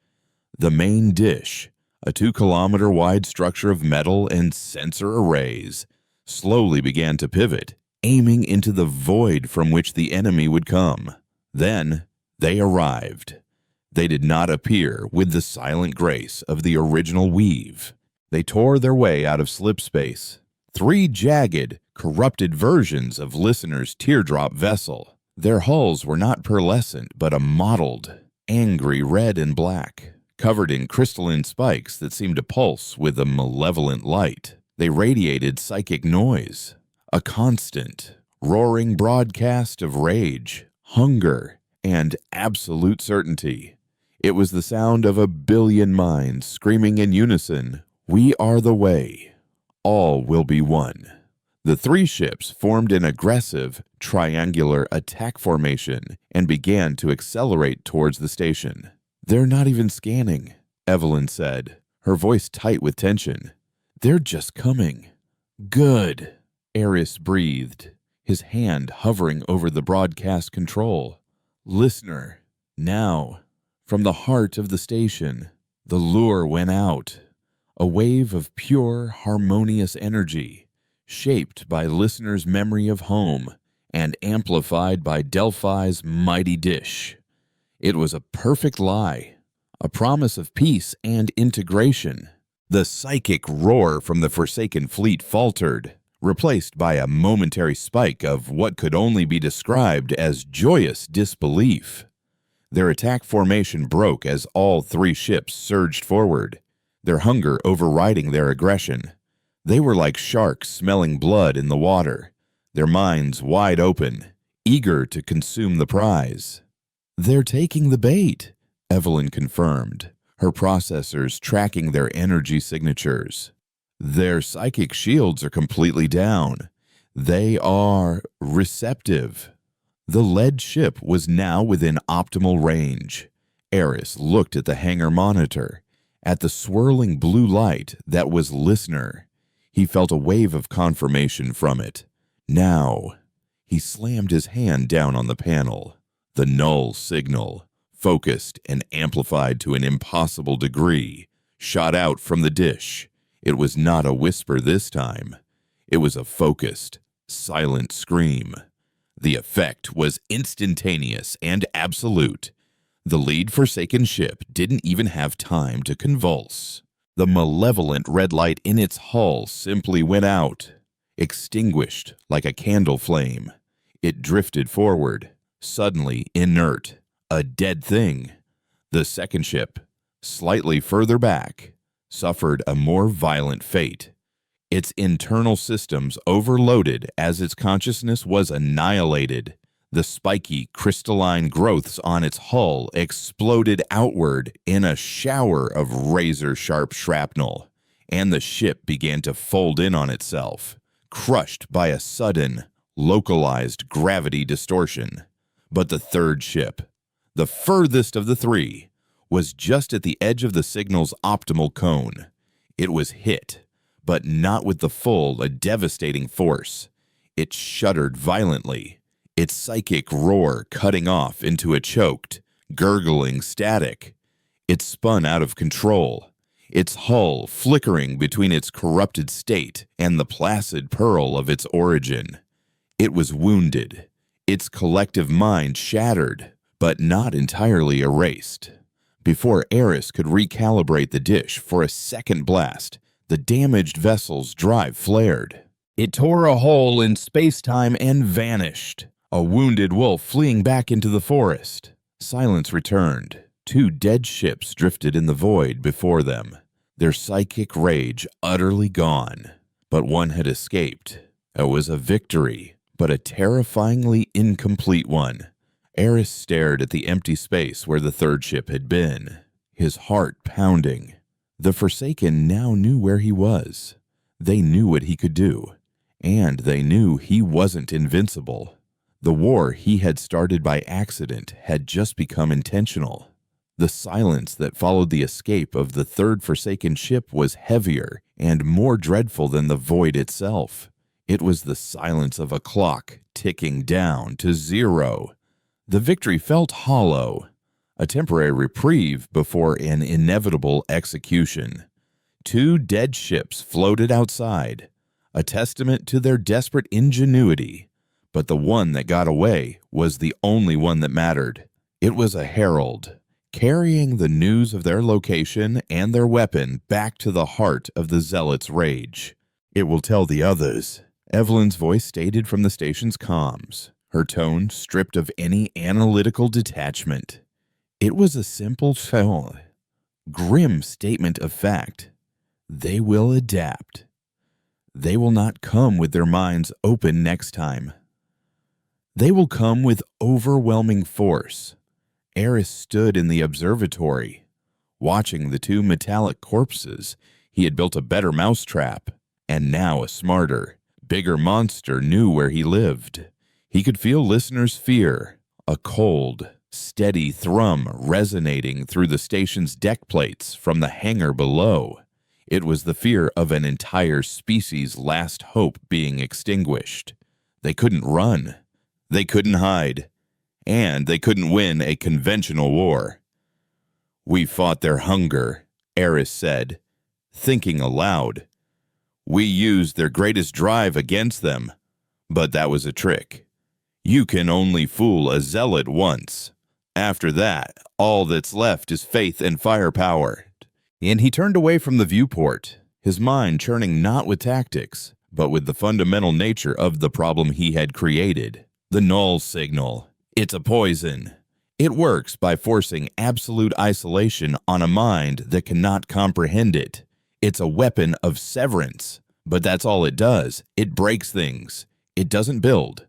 The main dish, a 2-kilometer-wide structure of metal and sensor arrays, slowly began to pivot, aiming into the void from which the enemy would come. Then they arrived. They did not appear with the silent grace of the original weave. They tore their way out of slipspace. 3 jagged, corrupted versions of Listener's teardrop vessel. Their hulls were not pearlescent, but a mottled, angry red and black, covered in crystalline spikes that seemed to pulse with a malevolent light. They radiated psychic noise, a constant, roaring broadcast of rage, hunger, and absolute certainty. It was the sound of 1 billion minds screaming in unison, "We are the way. All will be one." The 3 ships formed an aggressive, triangular attack formation and began to accelerate towards the station. "They're not even scanning," Evelyn said, her voice tight with tension. "They're just coming." "Good," Eris breathed, his hand hovering over the broadcast control. "Listener, now." From the heart of the station, the lure went out. A wave of pure, harmonious energy, shaped by Listener's memory of home and amplified by Delphi's mighty dish. It was a perfect lie, a promise of peace and integration. The psychic roar from the Forsaken fleet faltered, replaced by a momentary spike of what could only be described as joyous disbelief. Their attack formation broke as all 3 ships surged forward, their hunger overriding their aggression. They were like sharks smelling blood in the water, their minds wide open, eager to consume the prize. "They're taking the bait," Evelyn confirmed, her processors tracking their energy signatures. "Their psychic shields are completely down. They are receptive." The lead ship was now within optimal range. Eris looked at the hangar monitor, at the swirling blue light that was Listener. He felt a wave of confirmation from it. Now, he slammed his hand down on the panel. The null signal, focused and amplified to an impossible degree, shot out from the dish. It was not a whisper this time. It was a focused, silent scream. The effect was instantaneous and absolute. The lead Forsaken ship didn't even have time to convulse. The malevolent red light in its hull simply went out, extinguished like a candle flame. It drifted forward, suddenly inert, a dead thing. The second ship, slightly further back, suffered a more violent fate. Its internal systems overloaded as its consciousness was annihilated. The spiky, crystalline growths on its hull exploded outward in a shower of razor-sharp shrapnel, and the ship began to fold in on itself, crushed by a sudden, localized gravity distortion. But the third ship, the furthest of the 3, was just at the edge of the signal's optimal cone. It was hit, but not with the full, devastating force. It shuddered violently, its psychic roar cutting off into a choked, gurgling static. It spun out of control, its hull flickering between its corrupted state and the placid pearl of its origin. It was wounded, its collective mind shattered, but not entirely erased. Before Eris could recalibrate the dish for a second blast, the damaged vessel's drive flared. It tore a hole in space-time and vanished, a wounded wolf fleeing back into the forest. Silence returned. 2 dead ships drifted in the void before them, their psychic rage utterly gone. But one had escaped. It was a victory, but a terrifyingly incomplete one. Eris stared at the empty space where the 3rd ship had been, his heart pounding. The Forsaken now knew where he was. They knew what he could do, and they knew he wasn't invincible. The war he had started by accident had just become intentional. The silence that followed the escape of the 3rd Forsaken ship was heavier and more dreadful than the void itself. It was the silence of a clock ticking down to 0. The victory felt hollow, a temporary reprieve before an inevitable execution. 2 dead ships floated outside, a testament to their desperate ingenuity. But the one that got away was the only one that mattered. It was a herald, carrying the news of their location and their weapon back to the heart of the Zealot's rage. "It will tell the others," Evelyn's voice stated from the station's comms, her tone stripped of any analytical detachment. It was a simple, grim statement of fact. They will adapt. They will not come with their minds open next time. They will come with overwhelming force. Eris stood in the observatory, watching the 2 metallic corpses. He had built a better mousetrap, and now a smarter, bigger monster knew where he lived. He could feel listeners' fear, a cold, steady thrum resonating through the station's deck plates from the hangar below. It was the fear of an entire species' last hope being extinguished. They couldn't run. They couldn't hide. And they couldn't win a conventional war. "We fought their hunger," Eris said, thinking aloud. "We used their greatest drive against them, but that was a trick. You can only fool a zealot once. After that, all that's left is faith and firepower." And he turned away from the viewport, his mind churning not with tactics, but with the fundamental nature of the problem he had created. The null signal. It's a poison. It works by forcing absolute isolation on a mind that cannot comprehend it. It's a weapon of severance, but that's all it does. It breaks things. It doesn't build.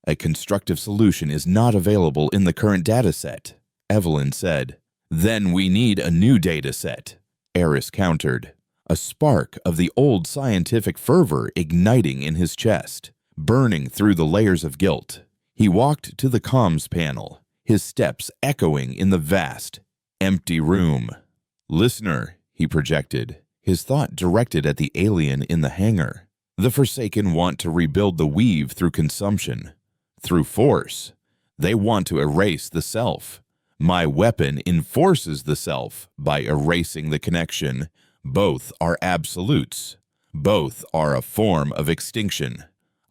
A constructive solution is not available in the current dataset, Evelyn said. "Then we need a new dataset," Eris countered, a spark of the old scientific fervor igniting in his chest, burning through the layers of guilt. He walked to the comms panel, his steps echoing in the vast, empty room. "Listener," he projected, his thought directed at the alien in the hangar. "The Forsaken want to rebuild the weave through consumption, through force. They want to erase the self. My weapon enforces the self by erasing the connection. Both are absolutes. Both are a form of extinction."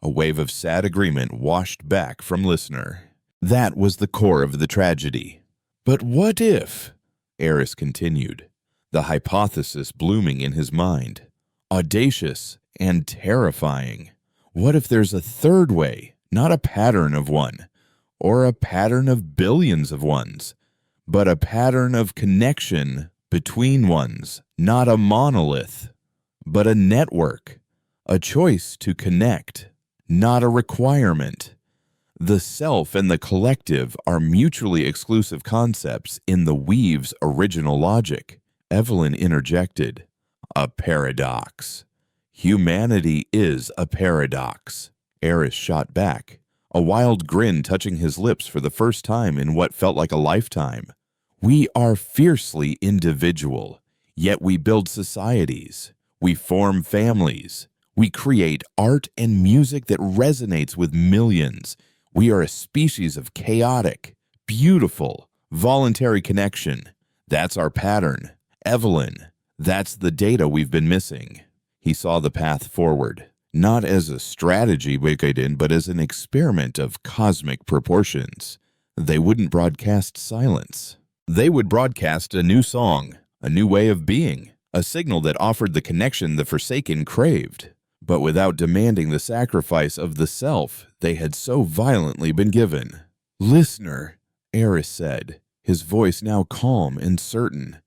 A wave of sad agreement washed back from listener. That was the core of the tragedy. "But what if?" Eris continued, the hypothesis blooming in his mind. Audacious and terrifying. What if there's a third way, not a pattern of one, or a pattern of billions of ones, but a pattern of connection between ones, not a monolith, but a network, a choice to connect, not a requirement. The self and the collective are mutually exclusive concepts in the weave's original logic, Evelyn interjected. A paradox. Humanity is a paradox, Eris shot back, a wild grin touching his lips for the first time in what felt like a lifetime. We are fiercely individual, yet we build societies. We form families. We create art and music that resonates with millions. We are a species of chaotic, beautiful, voluntary connection. That's our pattern. Evelyn, that's the data we've been missing. He saw the path forward, not as a strategy, but as an experiment of cosmic proportions. They wouldn't broadcast silence. They would broadcast a new song, a new way of being, a signal that offered the connection the Forsaken craved, but without demanding the sacrifice of the self they had so violently been given. "Listener," Eris said, his voice now calm and certain,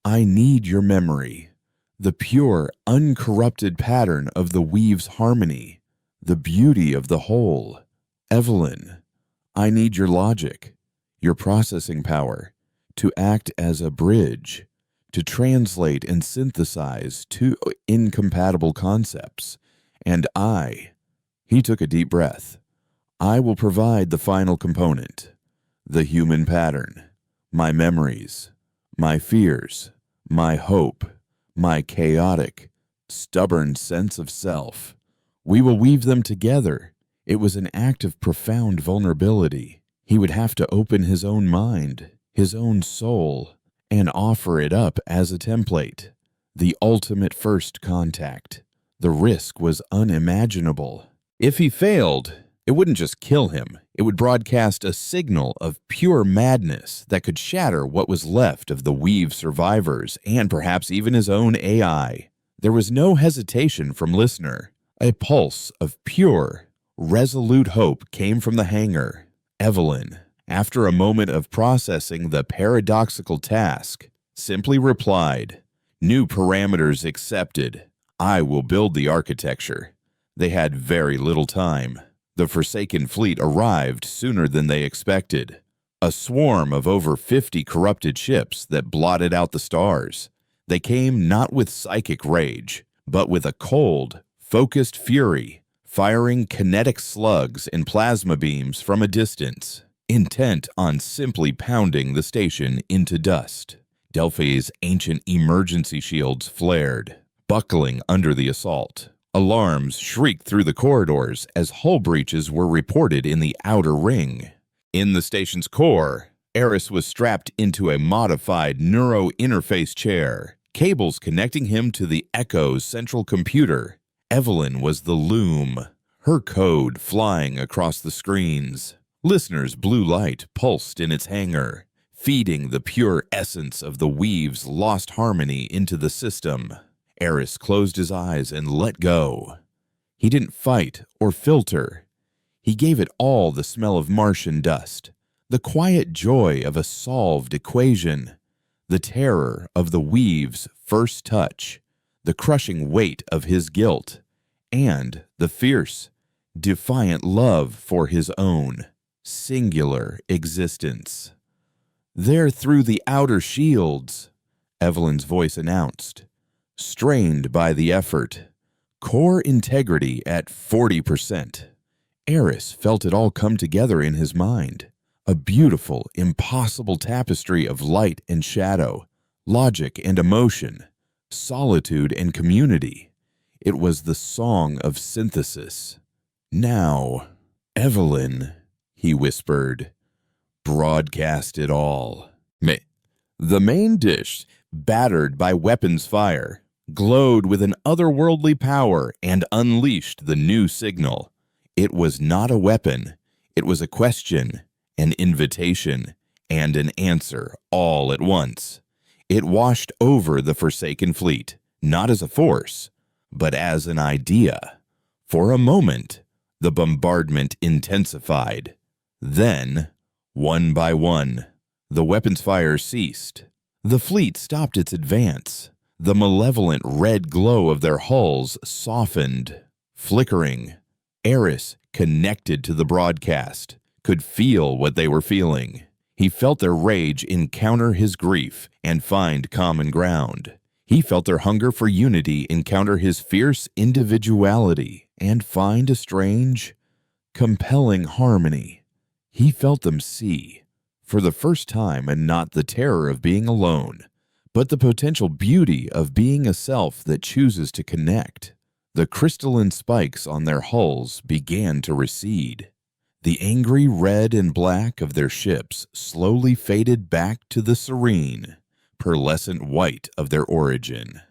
"I need your memory, the pure, uncorrupted pattern of the weave's harmony, the beauty of the whole. Evelyn, I need your logic, your processing power, to act as a bridge, to translate and synthesize two incompatible concepts. And he took a deep breath, I will provide the final component, the human pattern, my memories, my fears, my hope, my chaotic, stubborn sense of self. We will weave them together." It was an act of profound vulnerability. He would have to open his own mind, his own soul, and offer it up as a template, the ultimate first contact. The risk was unimaginable. If he failed, it wouldn't just kill him. It would broadcast a signal of pure madness that could shatter what was left of the Weave survivors and perhaps even his own AI. There was no hesitation from listener. A pulse of pure, resolute hope came from the hangar. Evelyn, after a moment of processing the paradoxical task, simply replied, "New parameters accepted. I will build the architecture." They had very little time. The Forsaken fleet arrived sooner than they expected. A swarm of over 50 corrupted ships that blotted out the stars. They came not with psychic rage, but with a cold, focused fury, firing kinetic slugs and plasma beams from a distance, intent on simply pounding the station into dust. Delphi's ancient emergency shields flared, buckling under the assault. Alarms shrieked through the corridors as hull breaches were reported in the outer ring. In the station's core, Eris was strapped into a modified neuro-interface chair, cables connecting him to the Echo's central computer. Evelyn was the loom, her code flying across the screens. Listener's blue light pulsed in its hangar, feeding the pure essence of the Weave's lost harmony into the system. Eris closed his eyes and let go. He didn't fight or filter. He gave it all the smell of Martian dust, the quiet joy of a solved equation, the terror of the Weave's first touch, the crushing weight of his guilt, and the fierce, defiant love for his own singular existence. "There through the outer shields," Evelyn's voice announced, strained by the effort. Core integrity at 40%. Eris felt it all come together in his mind. A beautiful, impossible tapestry of light and shadow, logic and emotion, solitude and community. It was the song of synthesis. "Now, Evelyn," he whispered, "broadcast it all." The main dish, battered by weapons fire, glowed with an otherworldly power and unleashed the new signal. It was not a weapon. It was a question, an invitation, and an answer all at once. It washed over the Forsaken fleet, not as a force, but as an idea. For a moment, the bombardment intensified. Then, one by one, the weapons fire ceased. The fleet stopped its advance. The malevolent red glow of their hulls softened, flickering. Eris, connected to the broadcast, could feel what they were feeling. He felt their rage encounter his grief and find common ground. He felt their hunger for unity encounter his fierce individuality and find a strange, compelling harmony. He felt them see, for the first time, and not the terror of being alone, but the potential beauty of being a self that chooses to connect. The crystalline spikes on their hulls began to recede. The angry red and black of their ships slowly faded back to the serene, pearlescent white of their origin.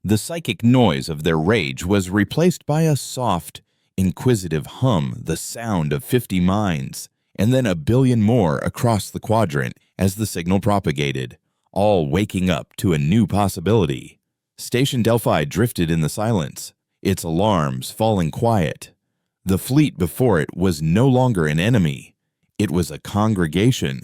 The psychic noise of their rage was replaced by a soft, inquisitive hum, the sound of 50 minds, and then a billion more across the quadrant as the signal propagated, all waking up to a new possibility. Station Delphi drifted in the silence, its alarms falling quiet. The fleet before it was no longer an enemy. It was a congregation.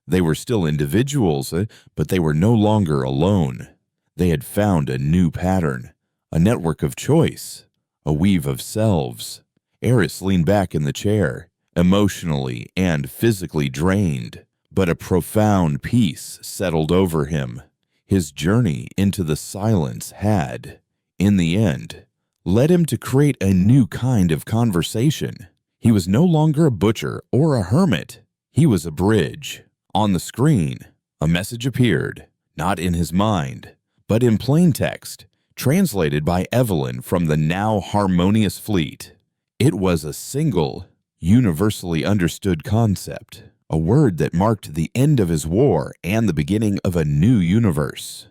They were still individuals, but they were no longer alone. They had found a new pattern, a network of choice, a weave of selves. Eris leaned back in the chair, emotionally and physically drained, but a profound peace settled over him. His journey into the silence had, in the end, led him to create a new kind of conversation. He was no longer a butcher or a hermit. He was a bridge. On the screen, a message appeared, not in his mind, but in plain text, translated by Evelyn from the now harmonious fleet. It was a single, universally understood concept, a word that marked the end of his war and the beginning of a new universe.